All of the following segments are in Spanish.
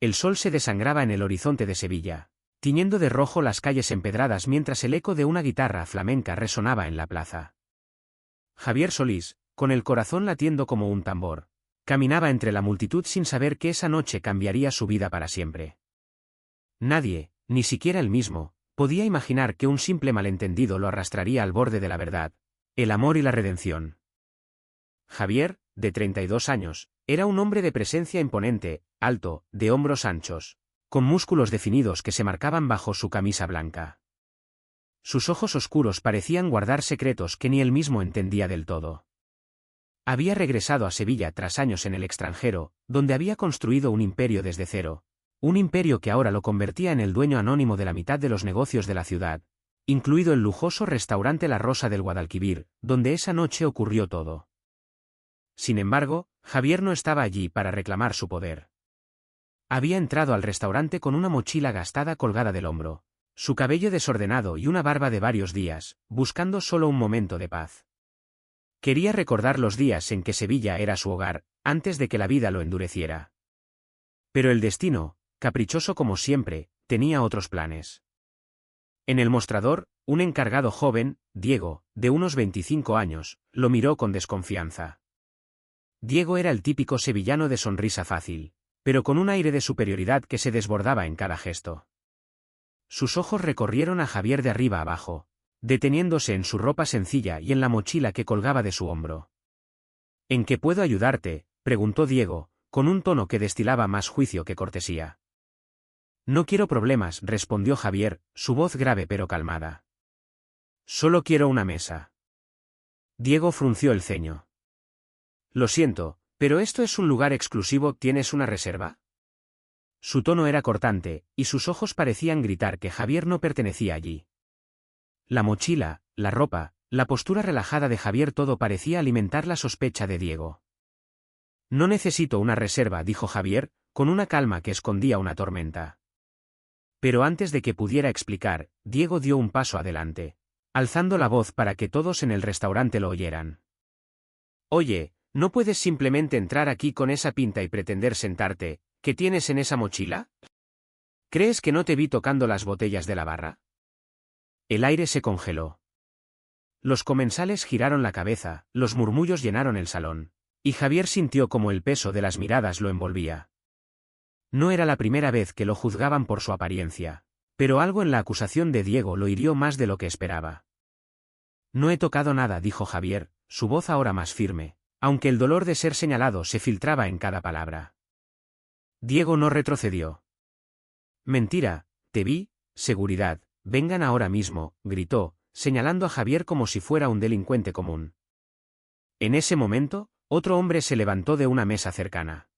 El sol se desangraba en el horizonte de Sevilla, tiñendo de rojo las calles empedradas mientras el eco de una guitarra flamenca resonaba en la plaza. Javier Solís, con el corazón latiendo como un tambor, caminaba entre la multitud sin saber que esa noche cambiaría su vida para siempre. Nadie, ni siquiera él mismo, podía imaginar que un simple malentendido lo arrastraría al borde de la verdad, el amor y la redención. Javier, de 32 años, era un hombre de presencia imponente, alto, de hombros anchos, con músculos definidos que se marcaban bajo su camisa blanca. Sus ojos oscuros parecían guardar secretos que ni él mismo entendía del todo. Había regresado a Sevilla tras años en el extranjero, donde había construido un imperio desde cero, un imperio que ahora lo convertía en el dueño anónimo de la mitad de los negocios de la ciudad, incluido el lujoso restaurante La Rosa del Guadalquivir, donde esa noche ocurrió todo. Sin embargo, Javier no estaba allí para reclamar su poder. Había entrado al restaurante con una mochila gastada colgada del hombro, su cabello desordenado y una barba de varios días, buscando solo un momento de paz. Quería recordar los días en que Sevilla era su hogar, antes de que la vida lo endureciera. Pero el destino, caprichoso como siempre, tenía otros planes. En el mostrador, un encargado joven, Diego, de unos 25 años, lo miró con desconfianza. Diego era el típico sevillano de sonrisa fácil, pero con un aire de superioridad que se desbordaba en cada gesto. Sus ojos recorrieron a Javier de arriba abajo, deteniéndose en su ropa sencilla y en la mochila que colgaba de su hombro. ¿En qué puedo ayudarte?, preguntó Diego, con un tono que destilaba más juicio que cortesía. No quiero problemas, respondió Javier, su voz grave pero calmada. Solo quiero una mesa. Diego frunció el ceño. Lo siento, pero esto es un lugar exclusivo, ¿tienes una reserva? Su tono era cortante, y sus ojos parecían gritar que Javier no pertenecía allí. La mochila, la ropa, la postura relajada de Javier, todo parecía alimentar la sospecha de Diego. No necesito una reserva, dijo Javier, con una calma que escondía una tormenta. Pero antes de que pudiera explicar, Diego dio un paso adelante, alzando la voz para que todos en el restaurante lo oyeran. Oye, ¿no puedes simplemente entrar aquí con esa pinta y pretender sentarte? ¿Qué tienes en esa mochila? ¿Crees que no te vi tocando las botellas de la barra? El aire se congeló. Los comensales giraron la cabeza, los murmullos llenaron el salón, y Javier sintió como el peso de las miradas lo envolvía. No era la primera vez que lo juzgaban por su apariencia, pero algo en la acusación de Diego lo hirió más de lo que esperaba. No he tocado nada, dijo Javier, su voz ahora más firme, aunque el dolor de ser señalado se filtraba en cada palabra. Diego no retrocedió. Mentira, te vi, seguridad, vengan ahora mismo, gritó, señalando a Javier como si fuera un delincuente común. En ese momento, otro hombre se levantó de una mesa cercana.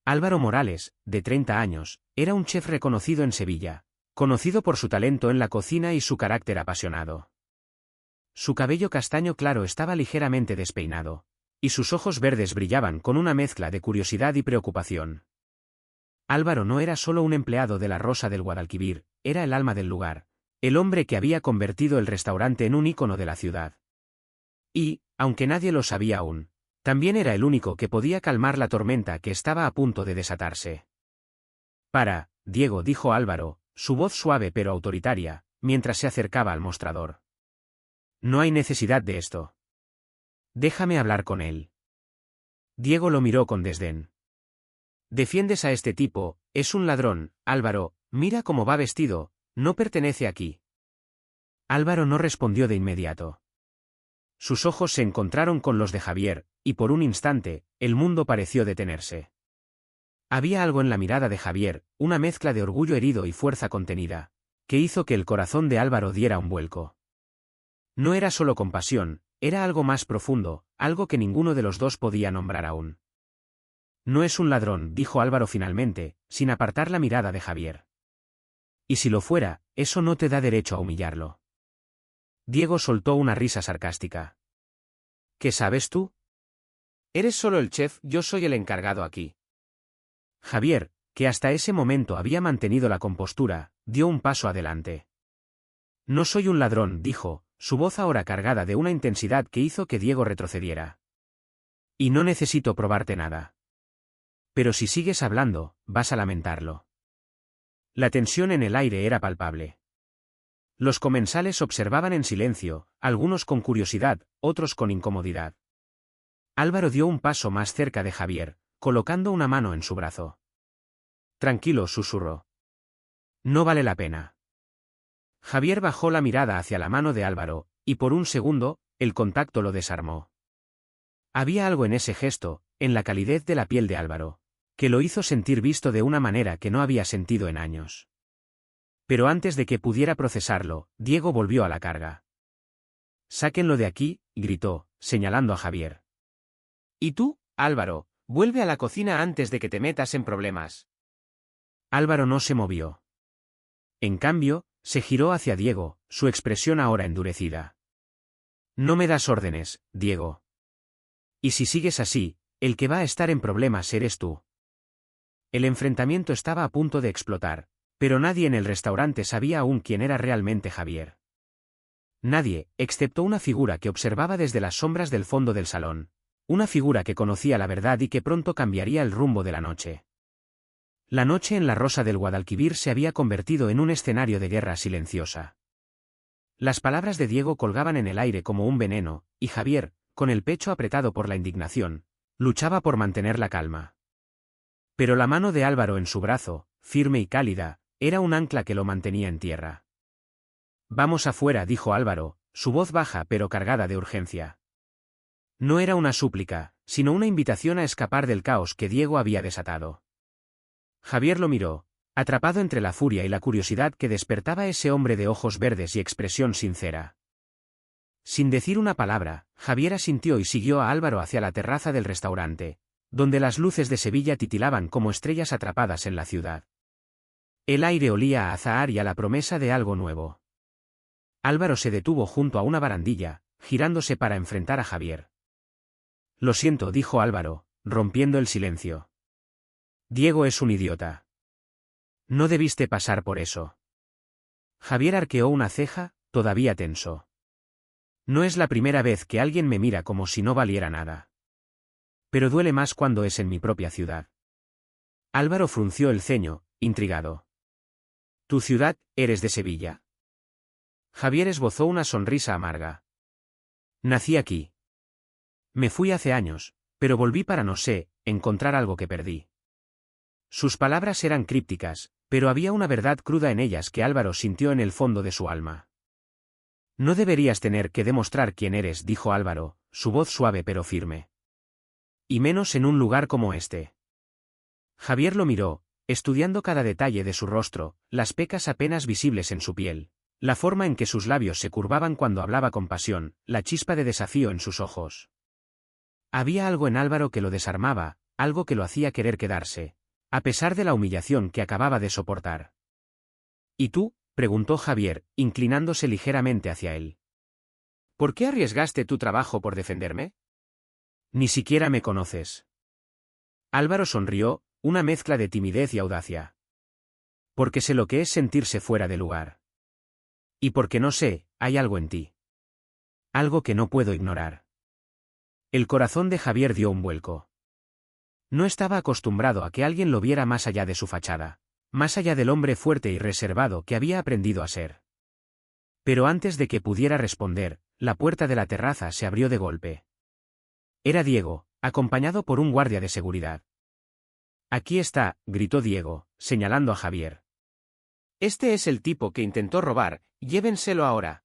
Álvaro Morales, de 30 años, era un chef reconocido en Sevilla, conocido por su talento en la cocina y su carácter apasionado. Su cabello castaño claro estaba ligeramente despeinado, y sus ojos verdes brillaban con una mezcla de curiosidad y preocupación. Álvaro no era solo un empleado de La Rosa del Guadalquivir, era el alma del lugar, el hombre que había convertido el restaurante en un ícono de la ciudad. Y, aunque nadie lo sabía aún, también era el único que podía calmar la tormenta que estaba a punto de desatarse. Para, Diego, dijo Álvaro, su voz suave pero autoritaria, mientras se acercaba al mostrador. No hay necesidad de esto. Déjame hablar con él. Diego lo miró con desdén. Defiendes a este tipo, es un ladrón, Álvaro, mira cómo va vestido, no pertenece aquí. Álvaro no respondió de inmediato. Sus ojos se encontraron con los de Javier, y por un instante, el mundo pareció detenerse. Había algo en la mirada de Javier, una mezcla de orgullo herido y fuerza contenida, que hizo que el corazón de Álvaro diera un vuelco. No era solo compasión, era algo más profundo, algo que ninguno de los dos podía nombrar aún. No es un ladrón, dijo Álvaro finalmente, sin apartar la mirada de Javier. Y si lo fuera, eso no te da derecho a humillarlo. Diego soltó una risa sarcástica. ¿Qué sabes tú? Eres solo el chef, yo soy el encargado aquí. Javier, que hasta ese momento había mantenido la compostura, dio un paso adelante. No soy un ladrón, dijo, su voz ahora cargada de una intensidad que hizo que Diego retrocediera. Y no necesito probarte nada. pero si sigues hablando, vas a lamentarlo. La tensión en el aire era palpable. Los comensales observaban en silencio, algunos con curiosidad, otros con incomodidad. Álvaro dio un paso más cerca de Javier, colocando una mano en su brazo. Tranquilo, susurró. No vale la pena. Javier bajó la mirada hacia la mano de Álvaro, y por un segundo, el contacto lo desarmó. Había algo en ese gesto, en la calidez de la piel de Álvaro, que lo hizo sentir visto de una manera que no había sentido en años. Pero antes de que pudiera procesarlo, Diego volvió a la carga. «Sáquenlo de aquí», gritó, señalando a Javier. «Y tú, Álvaro, vuelve a la cocina antes de que te metas en problemas». Álvaro no se movió. En cambio, se giró hacia Diego, su expresión ahora endurecida. «No me das órdenes, Diego. Y si sigues así, el que va a estar en problemas eres tú». El enfrentamiento estaba a punto de explotar, pero nadie en el restaurante sabía aún quién era realmente Javier. Nadie, excepto una figura que observaba desde las sombras del fondo del salón. Una figura que conocía la verdad y que pronto cambiaría el rumbo de la noche. La noche en la Rosa del Guadalquivir se había convertido en un escenario de guerra silenciosa. Las palabras de Diego colgaban en el aire como un veneno, y Javier, con el pecho apretado por la indignación, luchaba por mantener la calma. Pero la mano de Álvaro en su brazo, firme y cálida, era un ancla que lo mantenía en tierra. «Vamos afuera», dijo Álvaro, su voz baja pero cargada de urgencia. No era una súplica, sino una invitación a escapar del caos que Diego había desatado. Javier lo miró, atrapado entre la furia y la curiosidad que despertaba ese hombre de ojos verdes y expresión sincera. Sin decir una palabra, Javier asintió y siguió a Álvaro hacia la terraza del restaurante, donde las luces de Sevilla titilaban como estrellas atrapadas en la ciudad. El aire olía a azahar y a la promesa de algo nuevo. Álvaro se detuvo junto a una barandilla, girándose para enfrentar a Javier. «Lo siento», dijo Álvaro, rompiendo el silencio. «Diego es un idiota. No debiste pasar por eso». Javier arqueó una ceja, todavía tenso. «No es la primera vez que alguien me mira como si no valiera nada. Pero duele más cuando es en mi propia ciudad». Álvaro frunció el ceño, intrigado. «¿Tu ciudad, eres de Sevilla?» Javier esbozó una sonrisa amarga. «Nací aquí. Me fui hace años, pero volví para no sé, encontrar algo que perdí». Sus palabras eran crípticas, pero había una verdad cruda en ellas que Álvaro sintió en el fondo de su alma. «No deberías tener que demostrar quién eres», dijo Álvaro, su voz suave pero firme. «Y menos en un lugar como este». Javier lo miró, estudiando cada detalle de su rostro, las pecas apenas visibles en su piel, la forma en que sus labios se curvaban cuando hablaba con pasión, la chispa de desafío en sus ojos. Había algo en Álvaro que lo desarmaba, algo que lo hacía querer quedarse, a pesar de la humillación que acababa de soportar. «¿Y tú?», preguntó Javier, inclinándose ligeramente hacia él. «¿Por qué arriesgaste tu trabajo por defenderme? Ni siquiera me conoces». Álvaro sonrió, una mezcla de timidez y audacia. «Porque sé lo que es sentirse fuera de lugar. Y porque no sé, hay algo en ti. Algo que no puedo ignorar». El corazón de Javier dio un vuelco. No estaba acostumbrado a que alguien lo viera más allá de su fachada, más allá del hombre fuerte y reservado que había aprendido a ser. Pero antes de que pudiera responder, la puerta de la terraza se abrió de golpe. Era Diego, acompañado por un guardia de seguridad. «Aquí está», gritó Diego, señalando a Javier. «Este es el tipo que intentó robar, llévenselo ahora».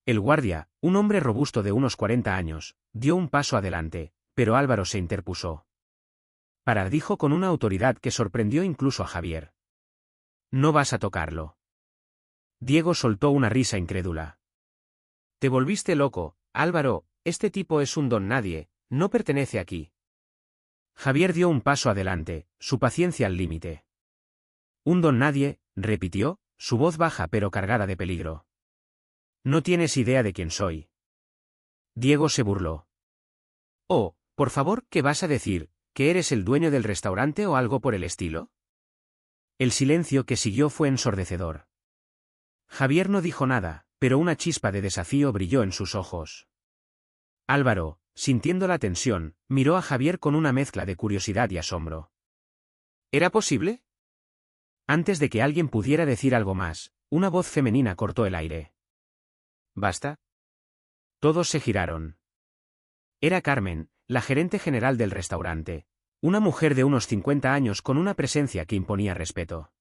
El guardia, un hombre robusto de unos 40 años, dio un paso adelante, pero Álvaro se interpuso. «Para», dijo con una autoridad que sorprendió incluso a Javier. «No vas a tocarlo». Diego soltó una risa incrédula. «Te volviste loco, Álvaro, este tipo es un don nadie, no pertenece aquí». Javier dio un paso adelante, su paciencia al límite. «Un don nadie», repitió, su voz baja pero cargada de peligro. «No tienes idea de quién soy». Diego se burló. «Oh, por favor, ¿qué vas a decir? ¿Que eres el dueño del restaurante o algo por el estilo?» El silencio que siguió fue ensordecedor. Javier no dijo nada, pero una chispa de desafío brilló en sus ojos. «Álvaro», sintiendo la tensión, miró a Javier con una mezcla de curiosidad y asombro. ¿Era posible? Antes de que alguien pudiera decir algo más, una voz femenina cortó el aire. ¿Basta? Todos se giraron. Era Carmen, la gerente general del restaurante, una mujer de unos 50 años con una presencia que imponía respeto.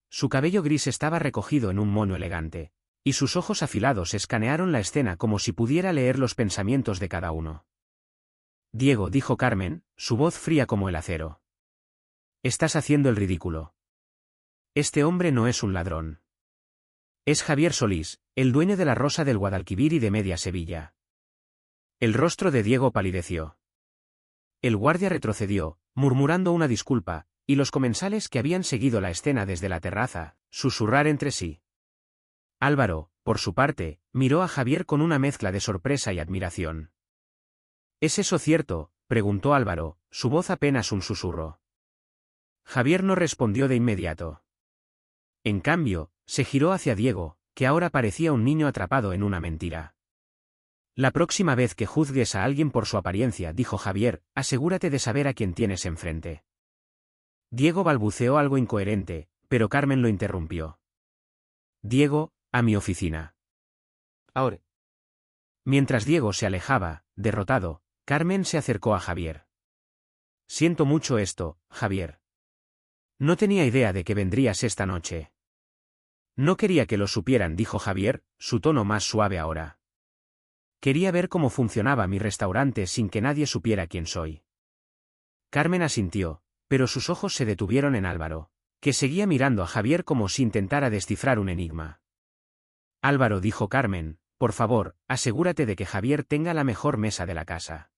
Su cabello gris estaba recogido en un moño elegante, y sus ojos afilados escanearon la escena como si pudiera leer los pensamientos de cada uno. Diego, dijo Carmen, su voz fría como el acero. Estás haciendo el ridículo. Este hombre no es un ladrón. Es Javier Solís, el dueño de la Rosa del Guadalquivir y de Media Sevilla. El rostro de Diego palideció. El guardia retrocedió, murmurando una disculpa, y los comensales que habían seguido la escena desde la terraza, susurrar entre sí. Álvaro, por su parte, miró a Javier con una mezcla de sorpresa y admiración. ¿Es eso cierto?, preguntó Álvaro, su voz apenas un susurro. Javier no respondió de inmediato. En cambio, se giró hacia Diego, que ahora parecía un niño atrapado en una mentira. La próxima vez que juzgues a alguien por su apariencia, dijo Javier, asegúrate de saber a quién tienes enfrente. Diego balbuceó algo incoherente, pero Carmen lo interrumpió. Diego, a mi oficina. Ahora. Mientras Diego se alejaba, derrotado, Carmen se acercó a Javier. Siento mucho esto, Javier. No tenía idea de que vendrías esta noche. No quería que lo supieran, dijo Javier, su tono más suave ahora. Quería ver cómo funcionaba mi restaurante sin que nadie supiera quién soy. Carmen asintió, pero sus ojos se detuvieron en Álvaro, que seguía mirando a Javier como si intentara descifrar un enigma. Álvaro, dijo Carmen, por favor, asegúrate de que Javier tenga la mejor mesa de la casa.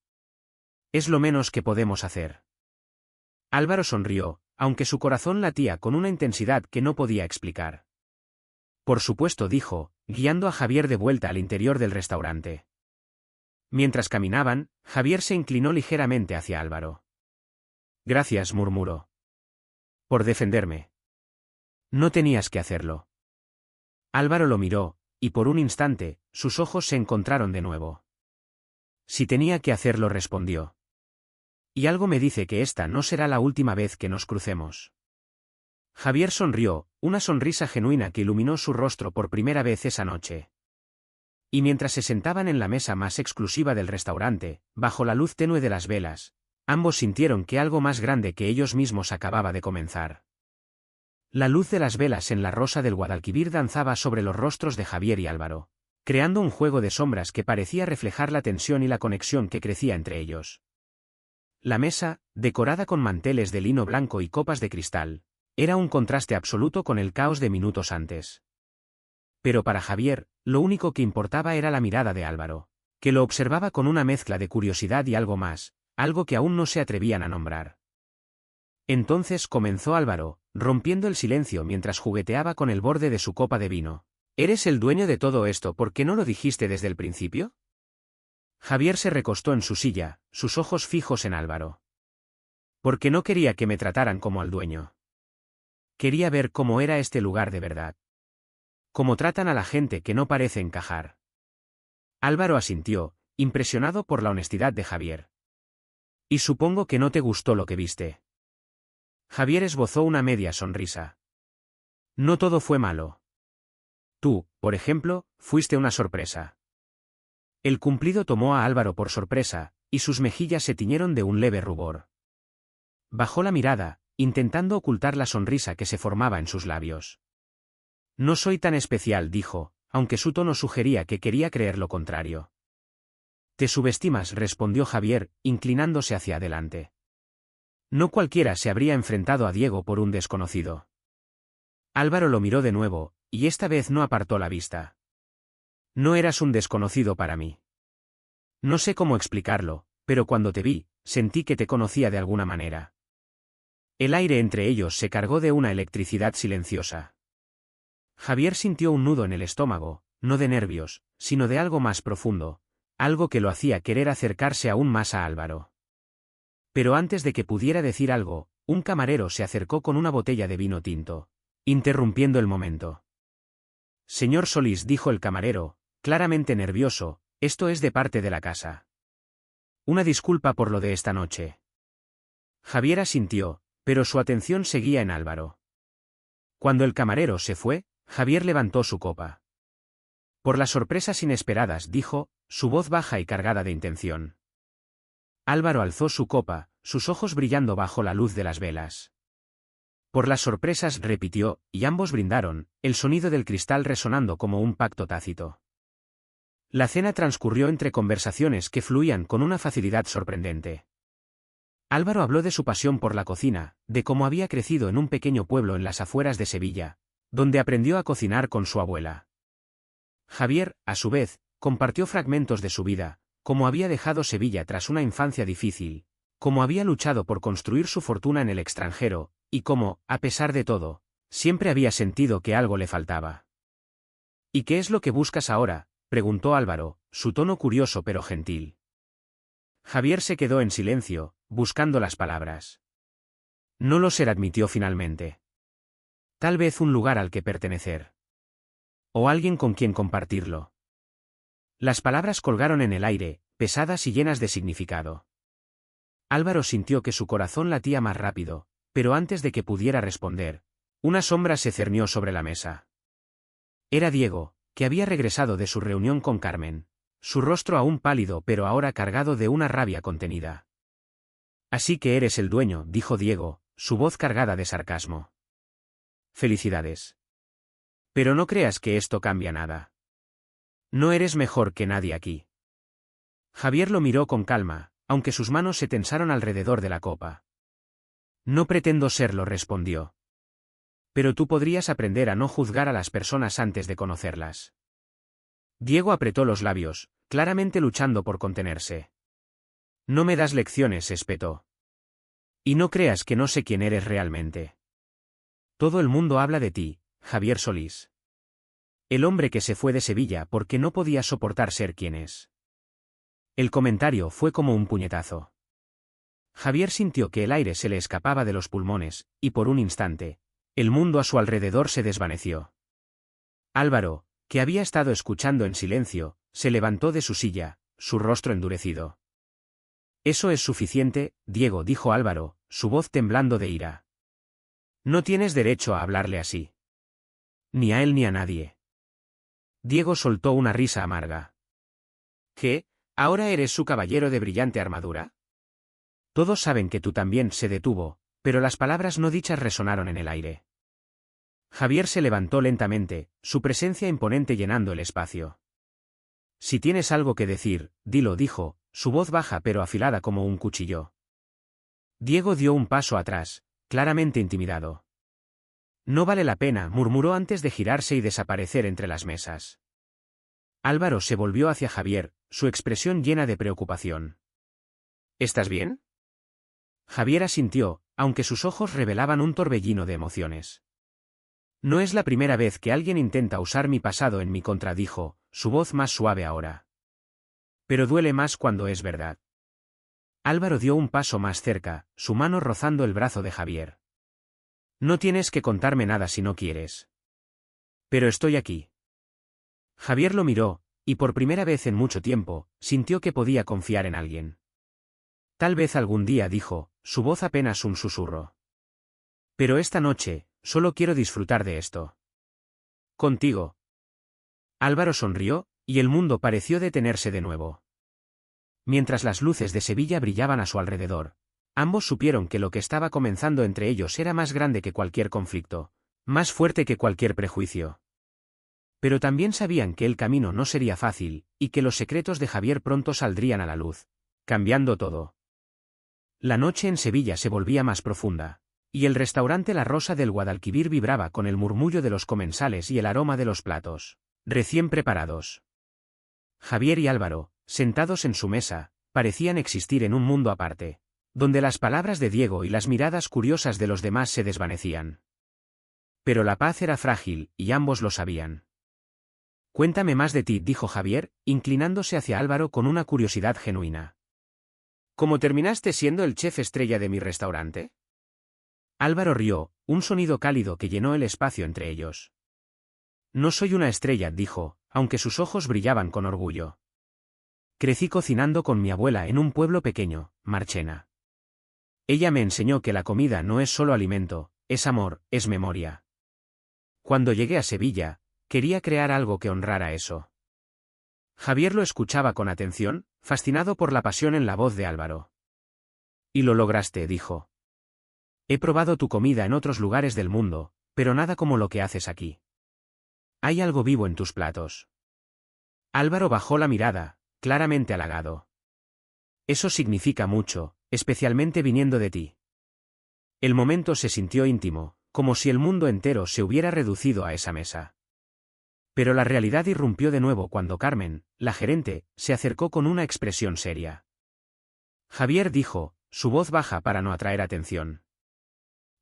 Es lo menos que podemos hacer. Álvaro sonrió, aunque su corazón latía con una intensidad que no podía explicar. Por supuesto, dijo, guiando a Javier de vuelta al interior del restaurante. Mientras caminaban, Javier se inclinó ligeramente hacia Álvaro. Gracias, murmuró. Por defenderme. No tenías que hacerlo. Álvaro lo miró, y por un instante, sus ojos se encontraron de nuevo. Si tenía que hacerlo, respondió. Y algo me dice que esta no será la última vez que nos crucemos. Javier sonrió, una sonrisa genuina que iluminó su rostro por primera vez esa noche. Y mientras se sentaban en la mesa más exclusiva del restaurante, bajo la luz tenue de las velas, ambos sintieron que algo más grande que ellos mismos acababa de comenzar. La luz de las velas en la Rosa del Guadalquivir danzaba sobre los rostros de Javier y Álvaro, creando un juego de sombras que parecía reflejar la tensión y la conexión que crecía entre ellos. La mesa, decorada con manteles de lino blanco y copas de cristal, era un contraste absoluto con el caos de minutos antes. Pero para Javier, lo único que importaba era la mirada de Álvaro, que lo observaba con una mezcla de curiosidad y algo más, algo que aún no se atrevían a nombrar. Entonces comenzó Álvaro, rompiendo el silencio mientras jugueteaba con el borde de su copa de vino. ¿Eres el dueño de todo esto? ¿Por qué no lo dijiste desde el principio? Javier se recostó en su silla, sus ojos fijos en Álvaro. Porque no quería que me trataran como al dueño. Quería ver cómo era este lugar de verdad. Cómo tratan a la gente que no parece encajar. Álvaro asintió, impresionado por la honestidad de Javier. Y supongo que no te gustó lo que viste. Javier esbozó una media sonrisa. No todo fue malo. Tú, por ejemplo, fuiste una sorpresa. El cumplido tomó a Álvaro por sorpresa, y sus mejillas se tiñeron de un leve rubor. Bajó la mirada, intentando ocultar la sonrisa que se formaba en sus labios. No soy tan especial, dijo, aunque su tono sugería que quería creer lo contrario. Te subestimas, respondió Javier, inclinándose hacia adelante. No cualquiera se habría enfrentado a Diego por un desconocido. Álvaro lo miró de nuevo, y esta vez no apartó la vista. No eras un desconocido para mí. No sé cómo explicarlo, pero cuando te vi, sentí que te conocía de alguna manera. El aire entre ellos se cargó de una electricidad silenciosa. Javier sintió un nudo en el estómago, no de nervios, sino de algo más profundo, algo que lo hacía querer acercarse aún más a Álvaro. Pero antes de que pudiera decir algo, un camarero se acercó con una botella de vino tinto, interrumpiendo el momento. Señor Solís, dijo el camarero, claramente nervioso, esto es de parte de la casa. Una disculpa por lo de esta noche. Javier asintió, pero su atención seguía en Álvaro. Cuando el camarero se fue, Javier levantó su copa. Por las sorpresas inesperadas, dijo, su voz baja y cargada de intención. Álvaro alzó su copa, sus ojos brillando bajo la luz de las velas. Por las sorpresas, repitió, y ambos brindaron, el sonido del cristal resonando como un pacto tácito. La cena transcurrió entre conversaciones que fluían con una facilidad sorprendente. Álvaro habló de su pasión por la cocina, de cómo había crecido en un pequeño pueblo en las afueras de Sevilla, donde aprendió a cocinar con su abuela. Javier, a su vez, compartió fragmentos de su vida, cómo había dejado Sevilla tras una infancia difícil, cómo había luchado por construir su fortuna en el extranjero, y cómo, a pesar de todo, siempre había sentido que algo le faltaba. ¿Y qué es lo que buscas ahora?, preguntó Álvaro, su tono curioso pero gentil. Javier se quedó en silencio, buscando las palabras. No lo sé, admitió finalmente. Tal vez un lugar al que pertenecer. O alguien con quien compartirlo. Las palabras colgaron en el aire, pesadas y llenas de significado. Álvaro sintió que su corazón latía más rápido, pero antes de que pudiera responder, una sombra se cernió sobre la mesa. Era Diego, que había regresado de su reunión con Carmen, su rostro aún pálido pero ahora cargado de una rabia contenida. Así que eres el dueño, dijo Diego, su voz cargada de sarcasmo. Felicidades. Pero no creas que esto cambia nada. No eres mejor que nadie aquí. Javier lo miró con calma, aunque sus manos se tensaron alrededor de la copa. No pretendo serlo, respondió. Pero tú podrías aprender a no juzgar a las personas antes de conocerlas. Diego apretó los labios, claramente luchando por contenerse. No me das lecciones, espetó. Y no creas que no sé quién eres realmente. Todo el mundo habla de ti, Javier Solís. El hombre que se fue de Sevilla porque no podía soportar ser quien es. El comentario fue como un puñetazo. Javier sintió que el aire se le escapaba de los pulmones, y por un instante, el mundo a su alrededor se desvaneció. Álvaro, que había estado escuchando en silencio, se levantó de su silla, su rostro endurecido. Eso es suficiente, Diego, dijo Álvaro, su voz temblando de ira. No tienes derecho a hablarle así. Ni a él ni a nadie. Diego soltó una risa amarga. ¿Qué? ¿Ahora eres su caballero de brillante armadura? Todos saben que tú también, se detuvo, pero las palabras no dichas resonaron en el aire. Javier se levantó lentamente, su presencia imponente llenando el espacio. Si tienes algo que decir, dilo, dijo, su voz baja pero afilada como un cuchillo. Diego dio un paso atrás, claramente intimidado. No vale la pena, murmuró antes de girarse y desaparecer entre las mesas. Álvaro se volvió hacia Javier, su expresión llena de preocupación. ¿Estás bien? Javier asintió, aunque sus ojos revelaban un torbellino de emociones. No es la primera vez que alguien intenta usar mi pasado en mi contra, dijo, su voz más suave ahora. Pero duele más cuando es verdad. Álvaro dio un paso más cerca, su mano rozando el brazo de Javier. No tienes que contarme nada si no quieres. Pero estoy aquí. Javier lo miró, y por primera vez en mucho tiempo, sintió que podía confiar en alguien. Tal vez algún día, dijo, su voz apenas un susurro. Pero esta noche, solo quiero disfrutar de esto. Contigo. Álvaro sonrió, y el mundo pareció detenerse de nuevo. Mientras las luces de Sevilla brillaban a su alrededor, ambos supieron que lo que estaba comenzando entre ellos era más grande que cualquier conflicto, más fuerte que cualquier prejuicio. Pero también sabían que el camino no sería fácil, y que los secretos de Javier pronto saldrían a la luz, cambiando todo. La noche en Sevilla se volvía más profunda, y el restaurante La Rosa del Guadalquivir vibraba con el murmullo de los comensales y el aroma de los platos, recién preparados. Javier y Álvaro, sentados en su mesa, parecían existir en un mundo aparte, donde las palabras de Diego y las miradas curiosas de los demás se desvanecían. Pero la paz era frágil, y ambos lo sabían. Cuéntame más de ti, dijo Javier, inclinándose hacia Álvaro con una curiosidad genuina. ¿Cómo terminaste siendo el chef estrella de mi restaurante? Álvaro rió, un sonido cálido que llenó el espacio entre ellos. No soy una estrella, dijo, aunque sus ojos brillaban con orgullo. Crecí cocinando con mi abuela en un pueblo pequeño, Marchena. Ella me enseñó que la comida no es solo alimento, es amor, es memoria. Cuando llegué a Sevilla, quería crear algo que honrara eso. Javier lo escuchaba con atención, fascinado por la pasión en la voz de Álvaro. Y lo lograste, dijo. He probado tu comida en otros lugares del mundo, pero nada como lo que haces aquí. Hay algo vivo en tus platos. Álvaro bajó la mirada, claramente halagado. Eso significa mucho, especialmente viniendo de ti. El momento se sintió íntimo, como si el mundo entero se hubiera reducido a esa mesa. Pero la realidad irrumpió de nuevo cuando Carmen, la gerente, se acercó con una expresión seria. Javier dijo, su voz baja para no atraer atención.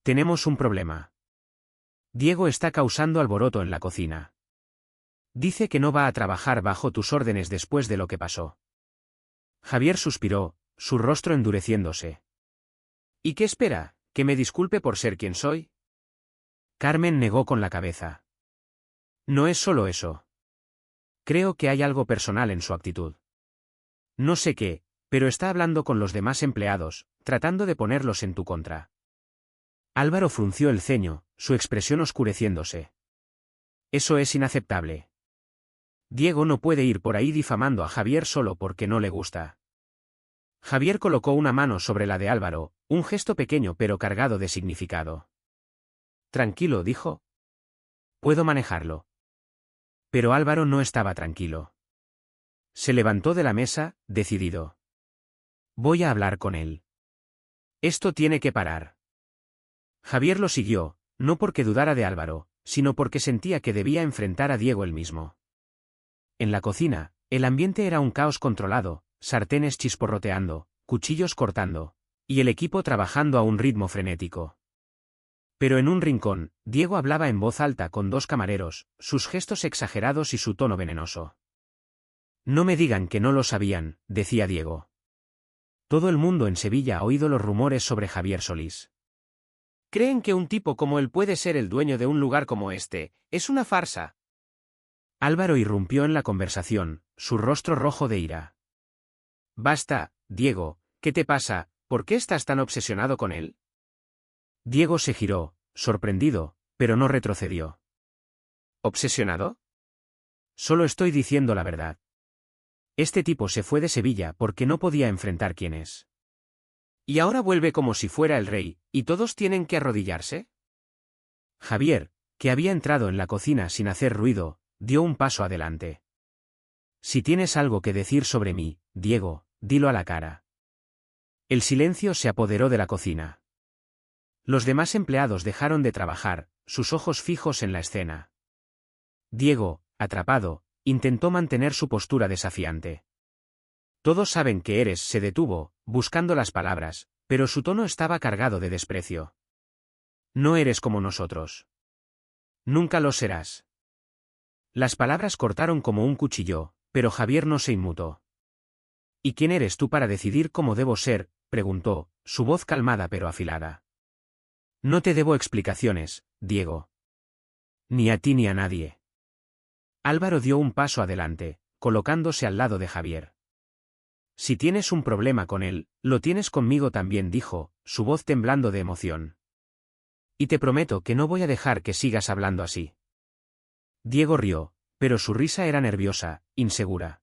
Tenemos un problema. Diego está causando alboroto en la cocina. Dice que no va a trabajar bajo tus órdenes después de lo que pasó. Javier suspiró, su rostro endureciéndose. ¿Y qué espera? ¿Que me disculpe por ser quien soy? Carmen negó con la cabeza. No es solo eso. Creo que hay algo personal en su actitud. No sé qué, pero está hablando con los demás empleados, tratando de ponerlos en tu contra. Álvaro frunció el ceño, su expresión oscureciéndose. Eso es inaceptable. Diego no puede ir por ahí difamando a Javier solo porque no le gusta. Javier colocó una mano sobre la de Álvaro, un gesto pequeño pero cargado de significado. Tranquilo, dijo. Puedo manejarlo. Pero Álvaro no estaba tranquilo. Se levantó de la mesa, decidido. Voy a hablar con él. Esto tiene que parar. Javier lo siguió, no porque dudara de Álvaro, sino porque sentía que debía enfrentar a Diego él mismo. En la cocina, el ambiente era un caos controlado, sartenes chisporroteando, cuchillos cortando, y el equipo trabajando a un ritmo frenético. Pero en un rincón, Diego hablaba en voz alta con dos camareros, sus gestos exagerados y su tono venenoso. No me digan que no lo sabían, decía Diego. Todo el mundo en Sevilla ha oído los rumores sobre Javier Solís. ¿Creen que un tipo como él puede ser el dueño de un lugar como este? Es una farsa. Álvaro irrumpió en la conversación, su rostro rojo de ira. Basta, Diego, ¿qué te pasa? ¿Por qué estás tan obsesionado con él? Diego se giró, sorprendido, pero no retrocedió. ¿Obsesionado? Solo estoy diciendo la verdad. Este tipo se fue de Sevilla porque no podía enfrentar quién es. ¿Y ahora vuelve como si fuera el rey, y todos tienen que arrodillarse? Javier, que había entrado en la cocina sin hacer ruido, dio un paso adelante. Si tienes algo que decir sobre mí, Diego, dilo a la cara. El silencio se apoderó de la cocina. Los demás empleados dejaron de trabajar, sus ojos fijos en la escena. Diego, atrapado, intentó mantener su postura desafiante. Todos saben que eres, se detuvo, buscando las palabras, pero su tono estaba cargado de desprecio. No eres como nosotros. Nunca lo serás. Las palabras cortaron como un cuchillo, pero Javier no se inmutó. ¿Y quién eres tú para decidir cómo debo ser?, preguntó, su voz calmada pero afilada. No te debo explicaciones, Diego. Ni a ti ni a nadie. Álvaro dio un paso adelante, colocándose al lado de Javier. Si tienes un problema con él, lo tienes conmigo también, dijo, su voz temblando de emoción. Y te prometo que no voy a dejar que sigas hablando así. Diego rió, pero su risa era nerviosa, insegura.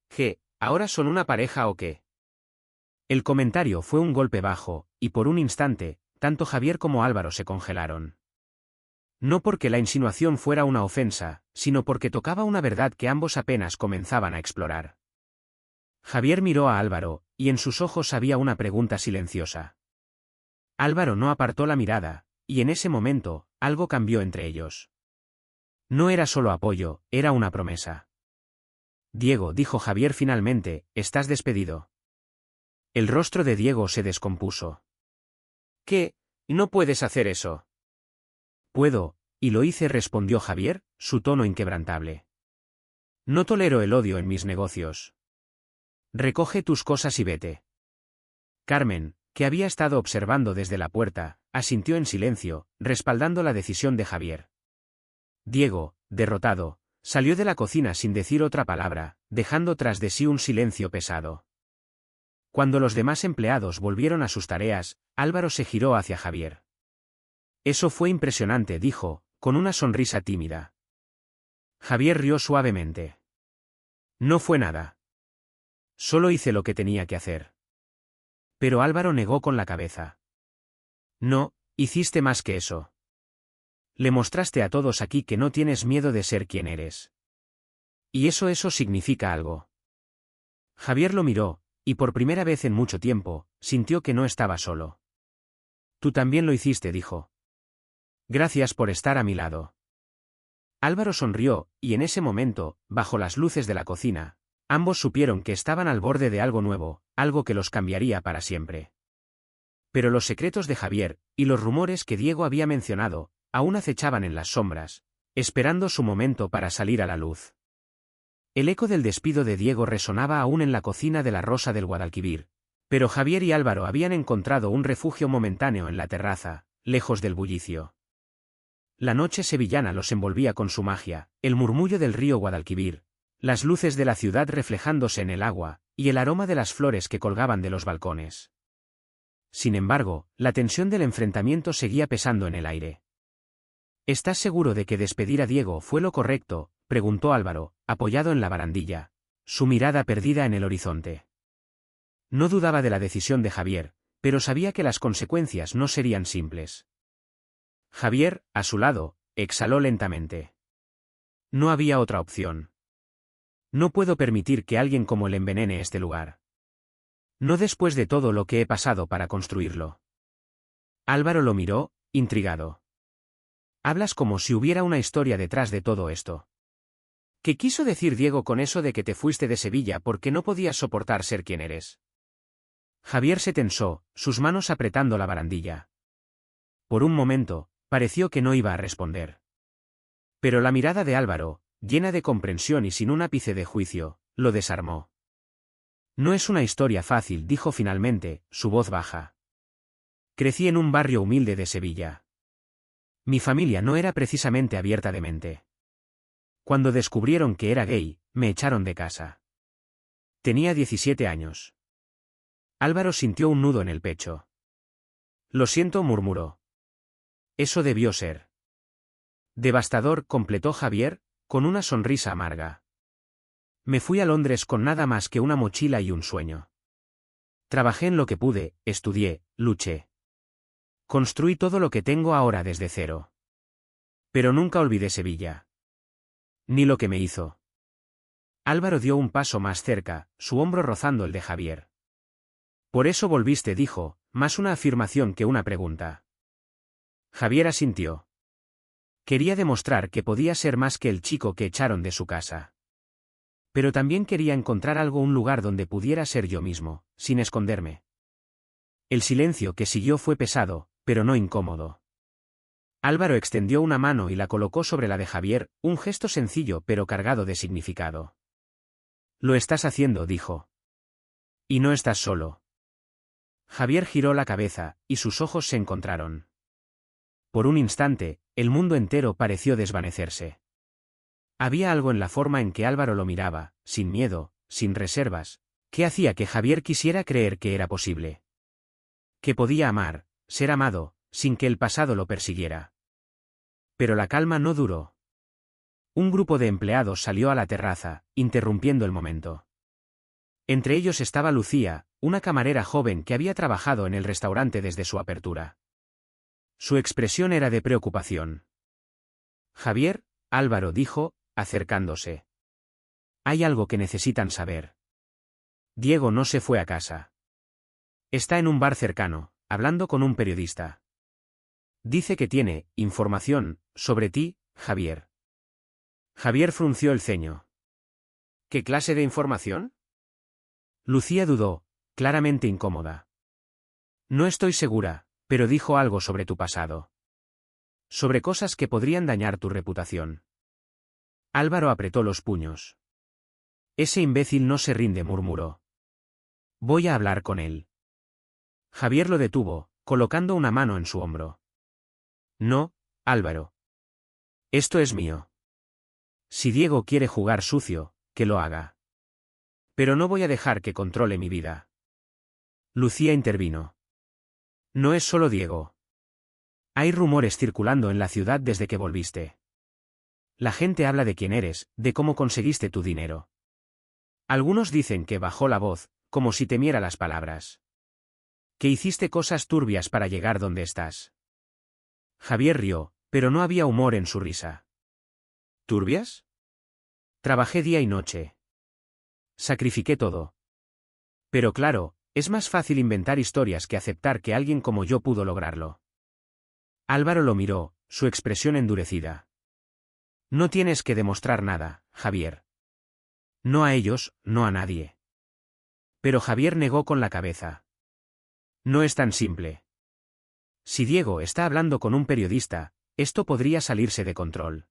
¿Qué, ahora son una pareja o qué? El comentario fue un golpe bajo, y por un instante, tanto Javier como Álvaro se congelaron. No porque la insinuación fuera una ofensa, sino porque tocaba una verdad que ambos apenas comenzaban a explorar. Javier miró a Álvaro, y en sus ojos había una pregunta silenciosa. Álvaro no apartó la mirada, y en ese momento, algo cambió entre ellos. No era solo apoyo, era una promesa. Diego, dijo Javier finalmente, estás despedido. El rostro de Diego se descompuso. ¿Qué? No puedes hacer eso. Puedo, y lo hice, respondió Javier, su tono inquebrantable. No tolero el odio en mis negocios. Recoge tus cosas y vete. Carmen, que había estado observando desde la puerta, asintió en silencio, respaldando la decisión de Javier. Diego, derrotado, salió de la cocina sin decir otra palabra, dejando tras de sí un silencio pesado. Cuando los demás empleados volvieron a sus tareas, Álvaro se giró hacia Javier. Eso fue impresionante, dijo, con una sonrisa tímida. Javier rió suavemente. No fue nada. Solo hice lo que tenía que hacer. Pero Álvaro negó con la cabeza. No, hiciste más que eso. Le mostraste a todos aquí que no tienes miedo de ser quien eres. Y eso significa algo. Javier lo miró, y por primera vez en mucho tiempo, sintió que no estaba solo. Tú también lo hiciste, dijo. Gracias por estar a mi lado. Álvaro sonrió, y en ese momento, bajo las luces de la cocina, ambos supieron que estaban al borde de algo nuevo, algo que los cambiaría para siempre. Pero los secretos de Javier, y los rumores que Diego había mencionado, aún acechaban en las sombras, esperando su momento para salir a la luz. El eco del despido de Diego resonaba aún en la cocina de la Rosa del Guadalquivir, pero Javier y Álvaro habían encontrado un refugio momentáneo en la terraza, lejos del bullicio. La noche sevillana los envolvía con su magia, el murmullo del río Guadalquivir, las luces de la ciudad reflejándose en el agua, y el aroma de las flores que colgaban de los balcones. Sin embargo, la tensión del enfrentamiento seguía pesando en el aire. ¿Estás seguro de que despedir a Diego fue lo correcto?, preguntó Álvaro, apoyado en la barandilla, su mirada perdida en el horizonte. No dudaba de la decisión de Javier, pero sabía que las consecuencias no serían simples. Javier, a su lado, exhaló lentamente. No había otra opción. No puedo permitir que alguien como él envenene este lugar. No después de todo lo que he pasado para construirlo. Álvaro lo miró, intrigado. Hablas como si hubiera una historia detrás de todo esto. ¿Qué quiso decir Diego con eso de que te fuiste de Sevilla porque no podías soportar ser quien eres? Javier se tensó, sus manos apretando la barandilla. Por un momento, pareció que no iba a responder. Pero la mirada de Álvaro, llena de comprensión y sin un ápice de juicio, lo desarmó. No es una historia fácil, dijo finalmente, su voz baja. Crecí en un barrio humilde de Sevilla. Mi familia no era precisamente abierta de mente. Cuando descubrieron que era gay, me echaron de casa. Tenía 17 años. Álvaro sintió un nudo en el pecho. Lo siento, murmuró. Eso debió ser devastador, completó Javier, con una sonrisa amarga. Me fui a Londres con nada más que una mochila y un sueño. Trabajé en lo que pude, estudié, luché. Construí todo lo que tengo ahora desde cero. Pero nunca olvidé Sevilla. Ni lo que me hizo. Álvaro dio un paso más cerca, su hombro rozando el de Javier. Por eso volviste, dijo, más una afirmación que una pregunta. Javier asintió. Quería demostrar que podía ser más que el chico que echaron de su casa. Pero también quería encontrar un lugar donde pudiera ser yo mismo, sin esconderme. El silencio que siguió fue pesado, pero no incómodo. Álvaro extendió una mano y la colocó sobre la de Javier, un gesto sencillo pero cargado de significado. Lo estás haciendo, dijo. Y no estás solo. Javier giró la cabeza, y sus ojos se encontraron. Por un instante, el mundo entero pareció desvanecerse. Había algo en la forma en que Álvaro lo miraba, sin miedo, sin reservas, que hacía que Javier quisiera creer que era posible. Que podía amar, ser amado, sin que el pasado lo persiguiera. Pero la calma no duró. Un grupo de empleados salió a la terraza, interrumpiendo el momento. Entre ellos estaba Lucía, una camarera joven que había trabajado en el restaurante desde su apertura. Su expresión era de preocupación. Javier, Álvaro dijo, acercándose. Hay algo que necesitan saber. Diego no se fue a casa. Está en un bar cercano, hablando con un periodista. Dice que tiene información sobre ti, Javier. Javier frunció el ceño. ¿Qué clase de información? Lucía dudó, claramente incómoda. No estoy segura, pero dijo algo sobre tu pasado. Sobre cosas que podrían dañar tu reputación. Álvaro apretó los puños. Ese imbécil no se rinde, murmuró. Voy a hablar con él. Javier lo detuvo, colocando una mano en su hombro. No, Álvaro. Esto es mío. Si Diego quiere jugar sucio, que lo haga. Pero no voy a dejar que controle mi vida. Lucía intervino. No es solo Diego. Hay rumores circulando en la ciudad desde que volviste. La gente habla de quién eres, de cómo conseguiste tu dinero. Algunos dicen que bajó la voz, como si temiera las palabras. Que hiciste cosas turbias para llegar donde estás. Javier rió, pero no había humor en su risa. ¿Turbias? Trabajé día y noche. Sacrifiqué todo. Pero claro, es más fácil inventar historias que aceptar que alguien como yo pudo lograrlo. Álvaro lo miró, su expresión endurecida. No tienes que demostrar nada, Javier. No a ellos, no a nadie. Pero Javier negó con la cabeza. No es tan simple. Si Diego está hablando con un periodista, esto podría salirse de control.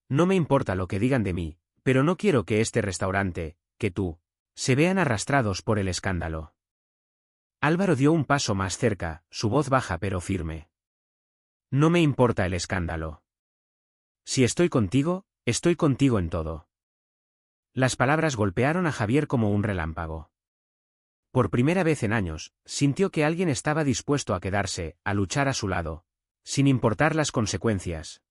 No me importa lo que digan de mí, pero no quiero que este restaurante, que tú, se vean arrastrados por el escándalo. Álvaro dio un paso más cerca, su voz baja pero firme. No me importa el escándalo. Si estoy contigo en todo. Las palabras golpearon a Javier como un relámpago. Por primera vez en años, sintió que alguien estaba dispuesto a quedarse, a luchar a su lado, sin importar las consecuencias.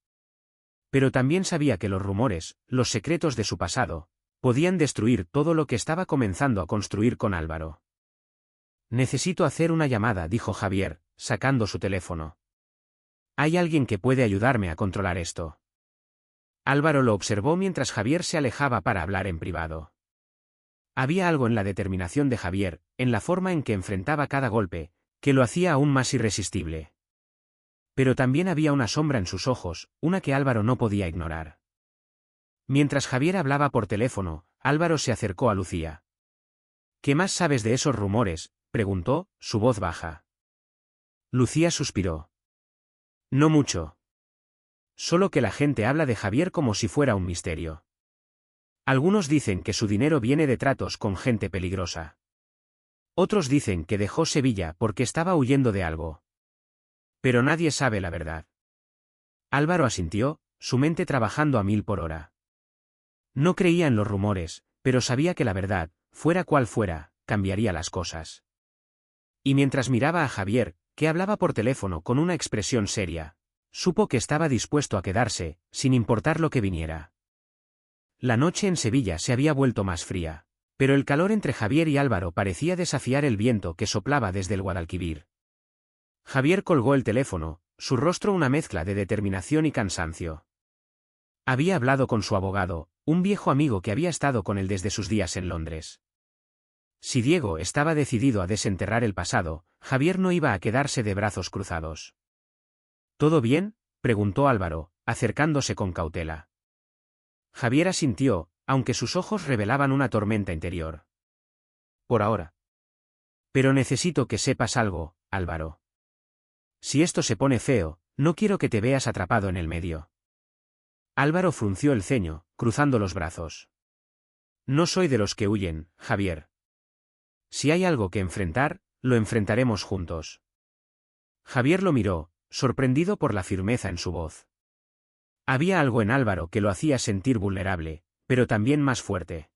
Pero también sabía que los rumores, los secretos de su pasado, podían destruir todo lo que estaba comenzando a construir con Álvaro. Necesito hacer una llamada, dijo Javier, sacando su teléfono. Hay alguien que puede ayudarme a controlar esto. Álvaro lo observó mientras Javier se alejaba para hablar en privado. Había algo en la determinación de Javier, en la forma en que enfrentaba cada golpe, que lo hacía aún más irresistible. Pero también había una sombra en sus ojos, una que Álvaro no podía ignorar. Mientras Javier hablaba por teléfono, Álvaro se acercó a Lucía. ¿Qué más sabes de esos rumores?, preguntó, su voz baja. Lucía suspiró. No mucho. Solo que la gente habla de Javier como si fuera un misterio. Algunos dicen que su dinero viene de tratos con gente peligrosa. Otros dicen que dejó Sevilla porque estaba huyendo de algo. Pero nadie sabe la verdad. Álvaro asintió, su mente trabajando a 1000 por hora. No creía en los rumores, pero sabía que la verdad, fuera cual fuera, cambiaría las cosas. Y mientras miraba a Javier, que hablaba por teléfono con una expresión seria, supo que estaba dispuesto a quedarse, sin importar lo que viniera. La noche en Sevilla se había vuelto más fría, pero el calor entre Javier y Álvaro parecía desafiar el viento que soplaba desde el Guadalquivir. Javier colgó el teléfono, su rostro una mezcla de determinación y cansancio. Había hablado con su abogado, un viejo amigo que había estado con él desde sus días en Londres. Si Diego estaba decidido a desenterrar el pasado, Javier no iba a quedarse de brazos cruzados. ¿Todo bien?, preguntó Álvaro, acercándose con cautela. Javier asintió, aunque sus ojos revelaban una tormenta interior. Por ahora. Pero necesito que sepas algo, Álvaro. Si esto se pone feo, no quiero que te veas atrapado en el medio. Álvaro frunció el ceño, cruzando los brazos. No soy de los que huyen, Javier. Si hay algo que enfrentar, lo enfrentaremos juntos. Javier lo miró, sorprendido por la firmeza en su voz. Había algo en Álvaro que lo hacía sentir vulnerable, pero también más fuerte.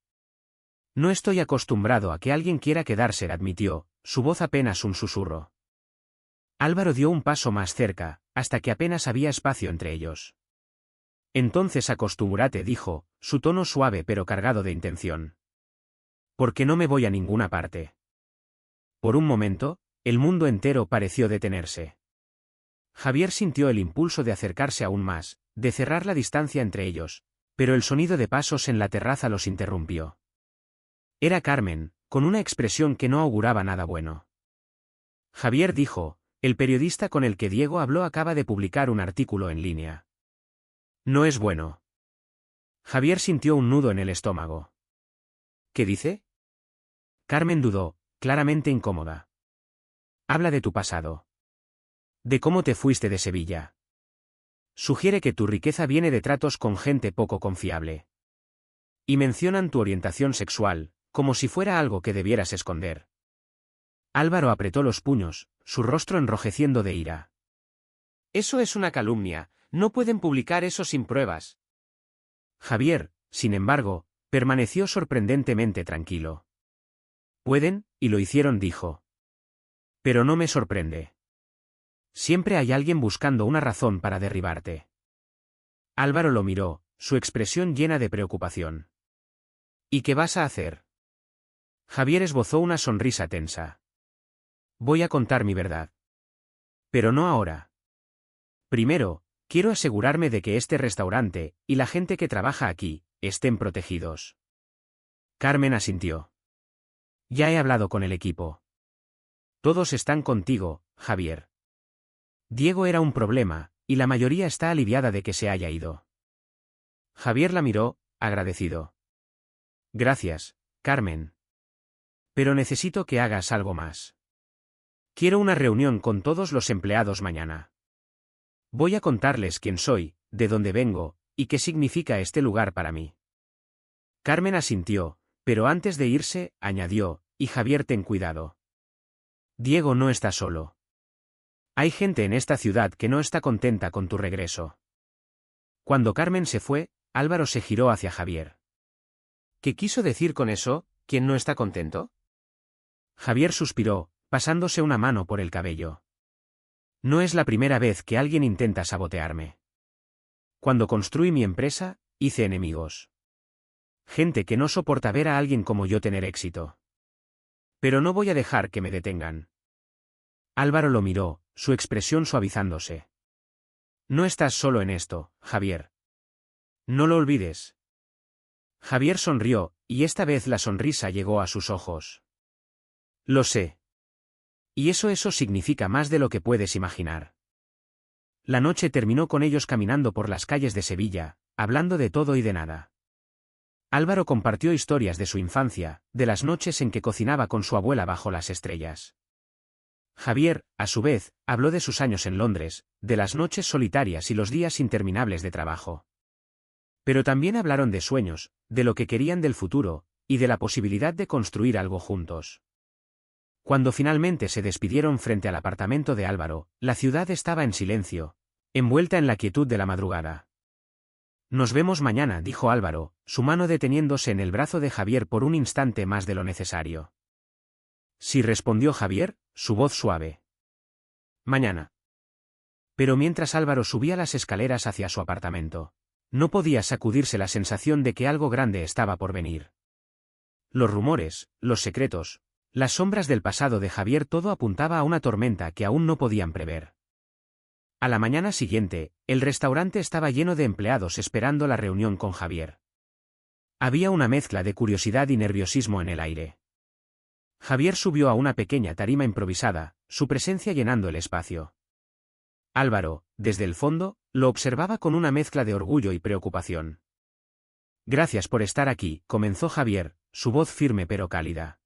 No estoy acostumbrado a que alguien quiera quedarse, admitió, su voz apenas un susurro. Álvaro dio un paso más cerca, hasta que apenas había espacio entre ellos. Entonces acostúmbrate, dijo, su tono suave pero cargado de intención. Porque no me voy a ninguna parte. Por un momento, el mundo entero pareció detenerse. Javier sintió el impulso de acercarse aún más, de cerrar la distancia entre ellos, pero el sonido de pasos en la terraza los interrumpió. Era Carmen, con una expresión que no auguraba nada bueno. Javier dijo, el periodista con el que Diego habló acaba de publicar un artículo en línea. No es bueno. Javier sintió un nudo en el estómago. ¿Qué dice? Carmen dudó, claramente incómoda. Habla de tu pasado. De cómo te fuiste de Sevilla. Sugiere que tu riqueza viene de tratos con gente poco confiable. Y mencionan tu orientación sexual, como si fuera algo que debieras esconder. Álvaro apretó los puños, su rostro enrojeciendo de ira. Eso es una calumnia, no pueden publicar eso sin pruebas. Javier, sin embargo, Permaneció sorprendentemente tranquilo. Pueden, y lo hicieron, dijo. Pero no me sorprende. Siempre hay alguien buscando una razón para derribarte. Álvaro lo miró, su expresión llena de preocupación. ¿Y qué vas a hacer? Javier esbozó una sonrisa tensa. Voy a contar mi verdad. Pero no ahora. Primero, quiero asegurarme de que este restaurante, y la gente que trabaja aquí, estén protegidos. Carmen asintió. Ya he hablado con el equipo. Todos están contigo, Javier. Diego era un problema, y la mayoría está aliviada de que se haya ido. Javier la miró, agradecido. Gracias, Carmen. Pero necesito que hagas algo más. Quiero una reunión con todos los empleados mañana. Voy a contarles quién soy, de dónde vengo, y qué significa este lugar para mí. Carmen asintió, pero antes de irse, añadió, y Javier, ten cuidado. Diego no está solo. Hay gente en esta ciudad que no está contenta con tu regreso. Cuando Carmen se fue, Álvaro se giró hacia Javier. ¿Qué quiso decir con eso? ¿Quién no está contento? Javier suspiró, pasándose una mano por el cabello. No es la primera vez que alguien intenta sabotearme. Cuando construí mi empresa, hice enemigos. Gente que no soporta ver a alguien como yo tener éxito. Pero no voy a dejar que me detengan. Álvaro lo miró, su expresión suavizándose. No estás solo en esto, Javier. No lo olvides. Javier sonrió, y esta vez la sonrisa llegó a sus ojos. Lo sé. Y eso significa más de lo que puedes imaginar. La noche terminó con ellos caminando por las calles de Sevilla, hablando de todo y de nada. Álvaro compartió historias de su infancia, de las noches en que cocinaba con su abuela bajo las estrellas. Javier, a su vez, habló de sus años en Londres, de las noches solitarias y los días interminables de trabajo. Pero también hablaron de sueños, de lo que querían del futuro, y de la posibilidad de construir algo juntos. Cuando finalmente se despidieron frente al apartamento de Álvaro, la ciudad estaba en silencio, envuelta en la quietud de la madrugada. Nos vemos mañana, dijo Álvaro, su mano deteniéndose en el brazo de Javier por un instante más de lo necesario. Sí, respondió Javier, su voz suave. Mañana. Pero mientras Álvaro subía las escaleras hacia su apartamento, no podía sacudirse la sensación de que algo grande estaba por venir. Los rumores, los secretos, las sombras del pasado de Javier, todo apuntaba a una tormenta que aún no podían prever. A la mañana siguiente, el restaurante estaba lleno de empleados esperando la reunión con Javier. Había una mezcla de curiosidad y nerviosismo en el aire. Javier subió a una pequeña tarima improvisada, su presencia llenando el espacio. Álvaro, desde el fondo, lo observaba con una mezcla de orgullo y preocupación. Gracias por estar aquí, comenzó Javier, su voz firme pero cálida.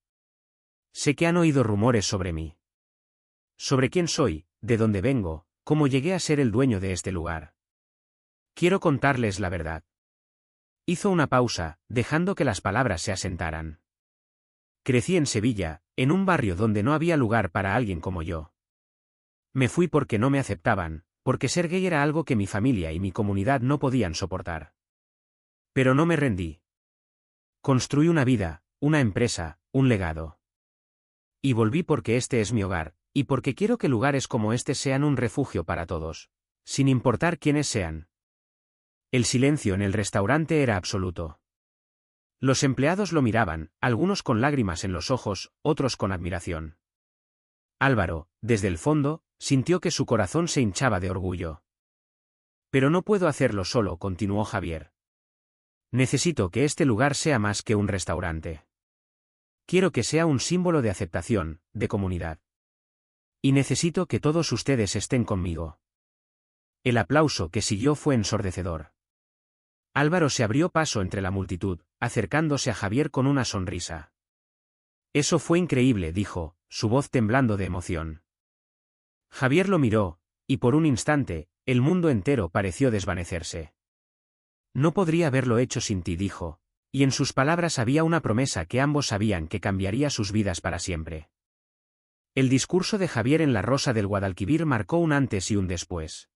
Sé que han oído rumores sobre mí. Sobre quién soy, de dónde vengo, cómo llegué a ser el dueño de este lugar. Quiero contarles la verdad. Hizo una pausa, dejando que las palabras se asentaran. Crecí en Sevilla, en un barrio donde no había lugar para alguien como yo. Me fui porque no me aceptaban, porque ser gay era algo que mi familia y mi comunidad no podían soportar. Pero no me rendí. Construí una vida, una empresa, un legado. Y volví porque este es mi hogar, y porque quiero que lugares como este sean un refugio para todos, sin importar quiénes sean. El silencio en el restaurante era absoluto. Los empleados lo miraban, algunos con lágrimas en los ojos, otros con admiración. Álvaro, desde el fondo, sintió que su corazón se hinchaba de orgullo. Pero no puedo hacerlo solo, continuó Javier. Necesito que este lugar sea más que un restaurante. Quiero que sea un símbolo de aceptación, de comunidad. Y necesito que todos ustedes estén conmigo. El aplauso que siguió fue ensordecedor. Álvaro se abrió paso entre la multitud, acercándose a Javier con una sonrisa. Eso fue increíble, dijo, su voz temblando de emoción. Javier lo miró, y por un instante, el mundo entero pareció desvanecerse. No podría haberlo hecho sin ti, dijo, y en sus palabras había una promesa que ambos sabían que cambiaría sus vidas para siempre. El discurso de Javier en la Rosa del Guadalquivir marcó un antes y un después.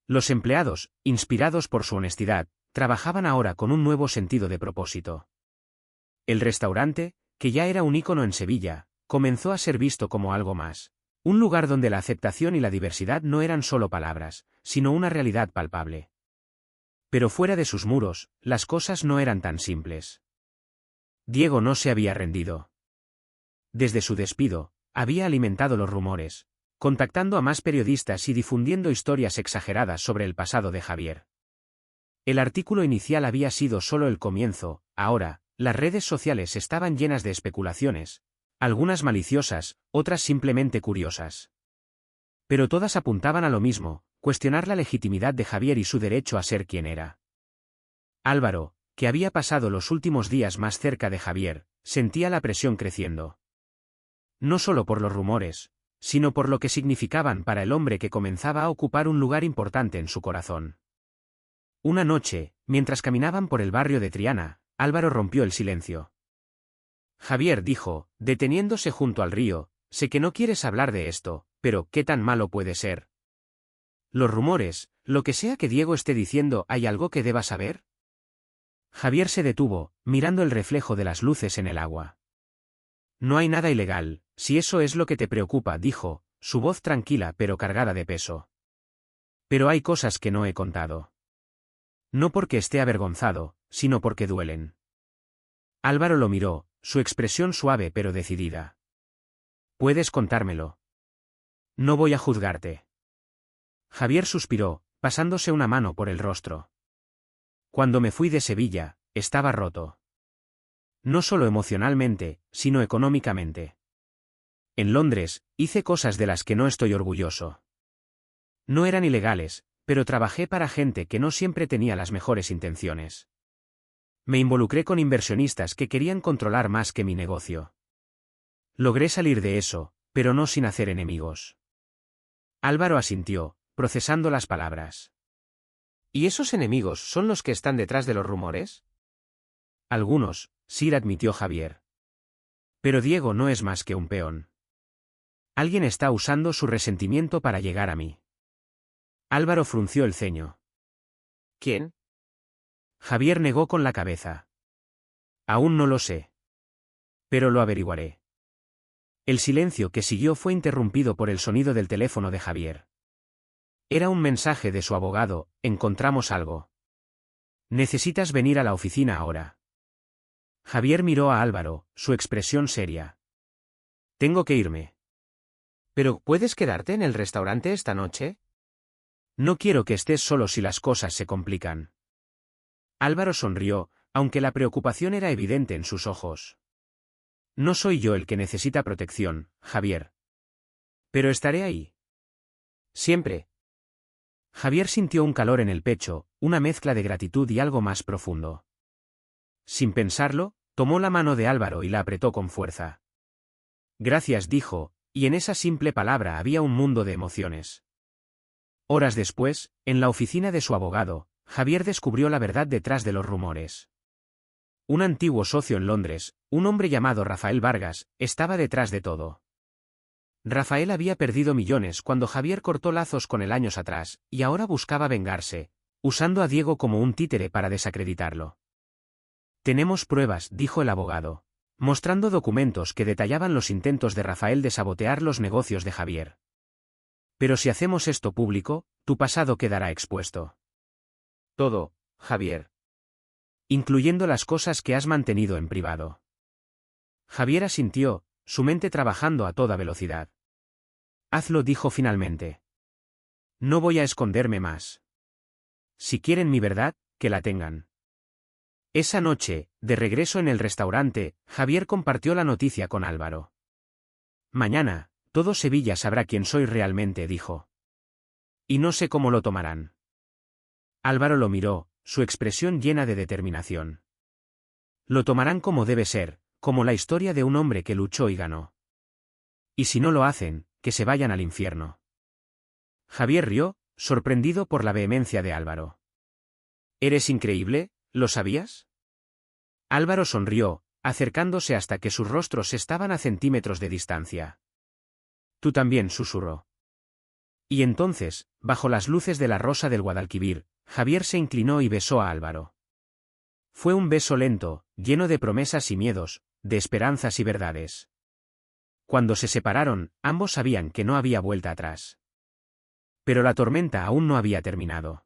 Los empleados, inspirados por su honestidad, trabajaban ahora con un nuevo sentido de propósito. El restaurante, que ya era un ícono en Sevilla, comenzó a ser visto como algo más. Un lugar donde la aceptación y la diversidad no eran solo palabras, sino una realidad palpable. Pero fuera de sus muros, las cosas no eran tan simples. Diego no se había rendido. Desde su despido, había alimentado los rumores, contactando a más periodistas y difundiendo historias exageradas sobre el pasado de Javier. El artículo inicial había sido solo el comienzo, ahora, las redes sociales estaban llenas de especulaciones, algunas maliciosas, otras simplemente curiosas. Pero todas apuntaban a lo mismo, cuestionar la legitimidad de Javier y su derecho a ser quien era. Álvaro, que había pasado los últimos días más cerca de Javier, sentía la presión creciendo. No solo por los rumores, sino por lo que significaban para el hombre que comenzaba a ocupar un lugar importante en su corazón. Una noche, mientras caminaban por el barrio de Triana, Álvaro rompió el silencio. Javier dijo, deteniéndose junto al río, sé que no quieres hablar de esto, pero ¿qué tan malo puede ser? Los rumores, lo que sea que Diego esté diciendo, ¿hay algo que deba saber? Javier se detuvo, mirando el reflejo de las luces en el agua. No hay nada ilegal, si eso es lo que te preocupa, dijo, su voz tranquila pero cargada de peso. Pero hay cosas que no he contado. No porque esté avergonzado, sino porque duelen. Álvaro lo miró, su expresión suave pero decidida. Puedes contármelo. No voy a juzgarte. Javier suspiró, pasándose una mano por el rostro. Cuando me fui de Sevilla, estaba roto. No solo emocionalmente, sino económicamente. En Londres, hice cosas de las que no estoy orgulloso. No eran ilegales, pero trabajé para gente que no siempre tenía las mejores intenciones. Me involucré con inversionistas que querían controlar más que mi negocio. Logré salir de eso, pero no sin hacer enemigos. Álvaro asintió, procesando las palabras. ¿Y esos enemigos son los que están detrás de los rumores? Algunos, sí, admitió Javier. Pero Diego no es más que un peón. Alguien está usando su resentimiento para llegar a mí. Álvaro frunció el ceño. ¿Quién? Javier negó con la cabeza. Aún no lo sé. Pero lo averiguaré. El silencio que siguió fue interrumpido por el sonido del teléfono de Javier. Era un mensaje de su abogado, encontramos algo. Necesitas venir a la oficina ahora. Javier miró a Álvaro, su expresión seria. Tengo que irme. ¿Pero puedes quedarte en el restaurante esta noche? No quiero que estés solo si las cosas se complican. Álvaro sonrió, aunque la preocupación era evidente en sus ojos. No soy yo el que necesita protección, Javier. Pero estaré ahí. Siempre. Javier sintió un calor en el pecho, una mezcla de gratitud y algo más profundo. Sin pensarlo, tomó la mano de Álvaro y la apretó con fuerza. Gracias, dijo, y en esa simple palabra había un mundo de emociones. Horas después, en la oficina de su abogado, Javier descubrió la verdad detrás de los rumores. Un antiguo socio en Londres, un hombre llamado Rafael Vargas, estaba detrás de todo. Rafael había perdido millones cuando Javier cortó lazos con él años atrás, y ahora buscaba vengarse, usando a Diego como un títere para desacreditarlo. Tenemos pruebas, dijo el abogado, mostrando documentos que detallaban los intentos de Rafael de sabotear los negocios de Javier. Pero si hacemos esto público, tu pasado quedará expuesto. Todo, Javier. Incluyendo las cosas que has mantenido en privado. Javier asintió, su mente trabajando a toda velocidad. Hazlo, dijo finalmente. No voy a esconderme más. Si quieren mi verdad, que la tengan. Esa noche, de regreso en el restaurante, Javier compartió la noticia con Álvaro. Mañana, todo Sevilla sabrá quién soy realmente, dijo. Y no sé cómo lo tomarán. Álvaro lo miró, su expresión llena de determinación. Lo tomarán como debe ser, como la historia de un hombre que luchó y ganó. Y si no lo hacen, que se vayan al infierno. Javier rió, sorprendido por la vehemencia de Álvaro. Eres increíble, ¿lo sabías? Álvaro sonrió, acercándose hasta que sus rostros estaban a centímetros de distancia. Tú también, susurró. Y entonces, bajo las luces de la rosa del Guadalquivir, Javier se inclinó y besó a Álvaro. Fue un beso lento, lleno de promesas y miedos, de esperanzas y verdades. Cuando se separaron, ambos sabían que no había vuelta atrás. Pero la tormenta aún no había terminado.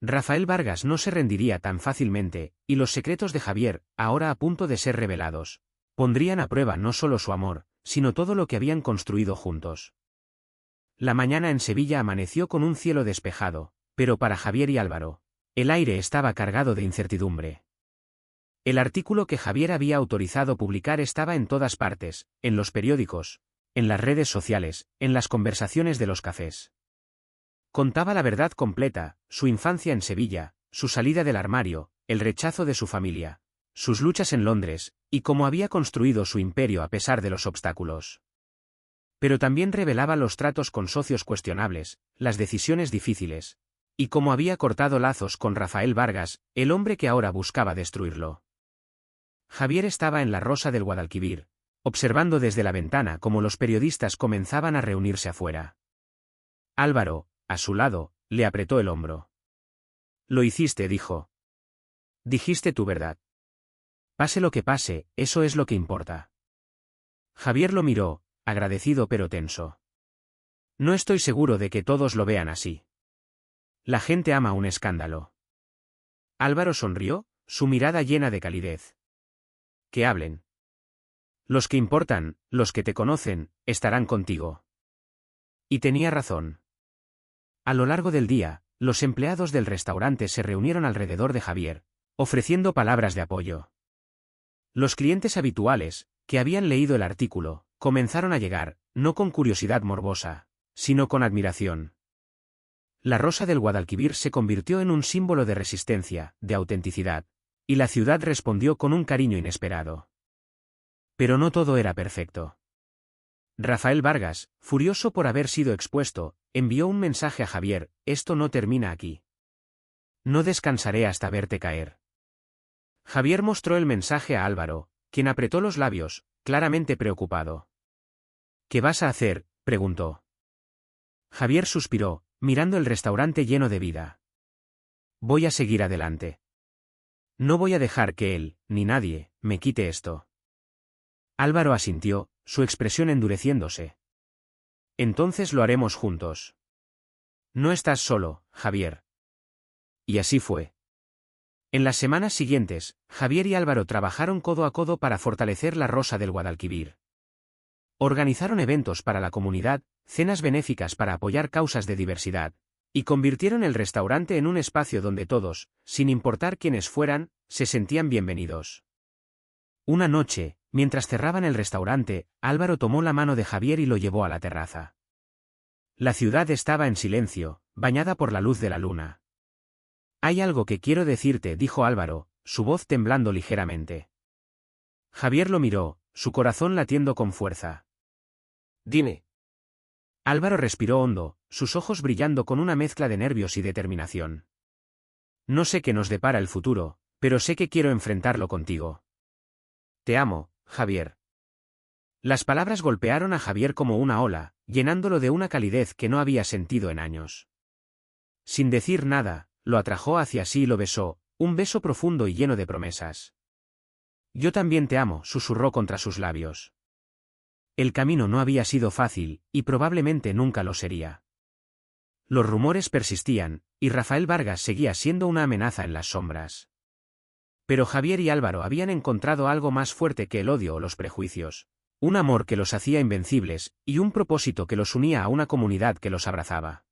Rafael Vargas no se rendiría tan fácilmente, y los secretos de Javier, ahora a punto de ser revelados, pondrían a prueba no solo su amor, sino todo lo que habían construido juntos. La mañana en Sevilla amaneció con un cielo despejado, pero para Javier y Álvaro, el aire estaba cargado de incertidumbre. El artículo que Javier había autorizado publicar estaba en todas partes, en los periódicos, en las redes sociales, en las conversaciones de los cafés. Contaba la verdad completa, su infancia en Sevilla, su salida del armario, el rechazo de su familia, sus luchas en Londres, y cómo había construido su imperio a pesar de los obstáculos. Pero también revelaba los tratos con socios cuestionables, las decisiones difíciles, y cómo había cortado lazos con Rafael Vargas, el hombre que ahora buscaba destruirlo. Javier estaba en la Rosa del Guadalquivir, observando desde la ventana cómo los periodistas comenzaban a reunirse afuera. Álvaro, a su lado, le apretó el hombro. Lo hiciste, dijo. Dijiste tu verdad. Pase lo que pase, eso es lo que importa. Javier lo miró, agradecido pero tenso. No estoy seguro de que todos lo vean así. La gente ama un escándalo. Álvaro sonrió, su mirada llena de calidez. Que hablen. Los que importan, los que te conocen, estarán contigo. Y tenía razón. A lo largo del día, los empleados del restaurante se reunieron alrededor de Javier, ofreciendo palabras de apoyo. Los clientes habituales, que habían leído el artículo, comenzaron a llegar, no con curiosidad morbosa, sino con admiración. La Rosa del Guadalquivir se convirtió en un símbolo de resistencia, de autenticidad, y la ciudad respondió con un cariño inesperado. Pero no todo era perfecto. Rafael Vargas, furioso por haber sido expuesto, envió un mensaje a Javier: esto no termina aquí. No descansaré hasta verte caer. Javier mostró el mensaje a Álvaro, quien apretó los labios, claramente preocupado. ¿Qué vas a hacer?, preguntó. Javier suspiró, mirando el restaurante lleno de vida. Voy a seguir adelante. No voy a dejar que él, ni nadie, me quite esto. Álvaro asintió, su expresión endureciéndose. Entonces lo haremos juntos. No estás solo, Javier. Y así fue. En las semanas siguientes, Javier y Álvaro trabajaron codo a codo para fortalecer la Rosa del Guadalquivir. Organizaron eventos para la comunidad, cenas benéficas para apoyar causas de diversidad, y convirtieron el restaurante en un espacio donde todos, sin importar quiénes fueran, se sentían bienvenidos. Una noche, mientras cerraban el restaurante, Álvaro tomó la mano de Javier y lo llevó a la terraza. La ciudad estaba en silencio, bañada por la luz de la luna. Hay algo que quiero decirte, dijo Álvaro, su voz temblando ligeramente. Javier lo miró, su corazón latiendo con fuerza. Dime. Álvaro respiró hondo, sus ojos brillando con una mezcla de nervios y determinación. No sé qué nos depara el futuro, pero sé que quiero enfrentarlo contigo. Te amo, Javier. Las palabras golpearon a Javier como una ola, llenándolo de una calidez que no había sentido en años. Sin decir nada, lo atrajo hacia sí y lo besó, un beso profundo y lleno de promesas. Yo también te amo, susurró contra sus labios. El camino no había sido fácil, y probablemente nunca lo sería. Los rumores persistían, y Rafael Vargas seguía siendo una amenaza en las sombras. Pero Javier y Álvaro habían encontrado algo más fuerte que el odio o los prejuicios, un amor que los hacía invencibles, y un propósito que los unía a una comunidad que los abrazaba.